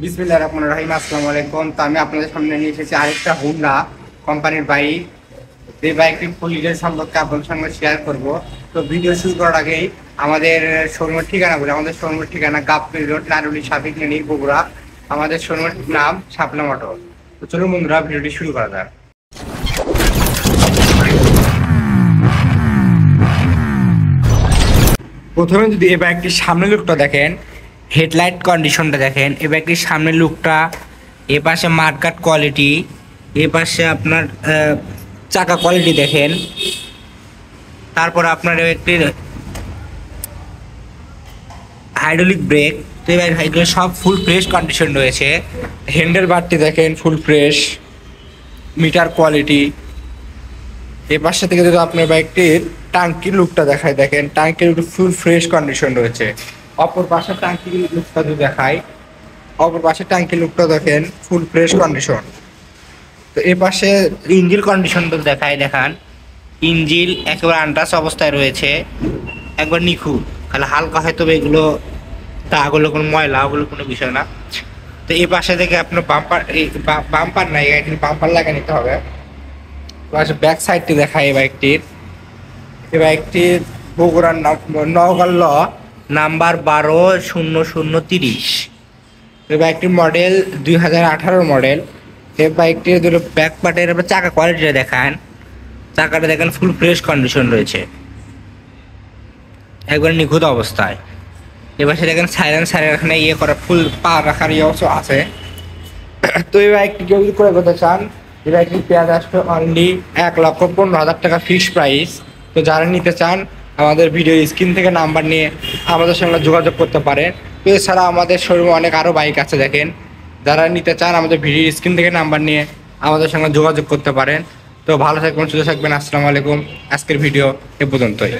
বিসমিল্লাহির রহমানির রহিম। আসসালামু আলাইকুম। তো আমি আপনাদের সামনে নিয়ে এসেছি আরেকটা হুন্ডা কোম্পানির বাইক। এই বাইকটি ফুল ডিটেইলস সম্পর্কে আপনাদের সঙ্গে শেয়ার করব। তো ভিডিও শুরু করার আগেই আমাদের শোরুমের ঠিকানা বলি। আমাদের শোরুমের ঠিকানা গাবতলী রোড, নারুলি সাফিক ক্লিনিক, বগুড়া। আমাদের শোরুমের নাম শাপলা মোটর। তো চলুন বন্ধুরা, ভিডিওটি শুরু করা যাক। প্রথমে যদি এই বাইকটির সামনের লুকটা দেখেন, হেডলাইট কন্ডিশনটা দেখেন, এই বাইকটির সামনের লুকটা, এ পাশে মার্কাট কোয়ালিটি, এ পাশে আপনার চাকা কোয়ালিটি দেখেন। তারপর আপনার একটির হাইড্রোলিক ব্রেক, তো এবার এগুলো সব ফুল ফ্রেশ কন্ডিশন রয়েছে। হ্যান্ডেল বারটি দেখেন ফুল ফ্রেশ, মিটার কোয়ালিটি। এ পাশে থেকে যদি আপনার বাইকটির টাঙ্কির লুকটা দেখায়, দেখেন টাঙ্কির লুকটা ফুল ফ্রেশ কন্ডিশন রয়েছে। অপর পাশে টাঙ্কির লুকটা যদি দেখায়, অপর পাশে টাঙ্কির লুকটা দেখেন ফুল ফ্রেশ কন্ডিশন। তো এ পাশে ইঞ্জিল কন্ডিশনটা দেখান, ইঞ্জিল একেবারে আনটাচ অবস্থায় রয়েছে, একবার নিখুঁত। খালি হালকা হয়তো এগুলো ওগুলো কোনো ময়লা, ওগুলো কোনো বিষয় না। তো এই পাশে থেকে আপনার বাম্পার নাই, এখানে বাম্পার লাগিয়ে নিতে হবে। ব্যাক সাইডটি দেখায় এই বাইকটির। এই বাইকটির বগুড়ার নওগাঁ নাম্বার 120030। এই বাইকটির মডেল 2018 মডেল। এই বাইকটির দুটো ব্যাক পার্টের চাকা কোয়ালিটিটা দেখান, চাকাটা দেখেন ফুল ফ্রেশ কন্ডিশন রয়েছে, একবার নিখুঁত অবস্থায়। এবার সে দেখেন সাইলেন্সারের এখানে ইয়ে করা ফুল পা রাখার ইয়ে আছে। তো এই বাইকটি কেউ যদি করে করতে চান, এই বাইকটি পেঁয়াজ আসবে অনলি 1,15,000 টাকা ফিক্সড প্রাইস। তো যারা নিতে চান আমাদের ভিডিও স্ক্রিন থেকে নাম্বার নিয়ে আমাদের সঙ্গে যোগাযোগ করতে পারেন। তো এছাড়া আমাদের শোরুমে অনেক আরও বাইক আছে দেখেন। যারা নিতে চান আমাদের ভিডিও স্ক্রিন থেকে নাম্বার নিয়ে আমাদের সঙ্গে যোগাযোগ করতে পারেন। তো ভালো থাকবেন, সুস্থ থাকবেন। আসসালামু আলাইকুম। আজকের ভিডিও এ পর্যন্তই।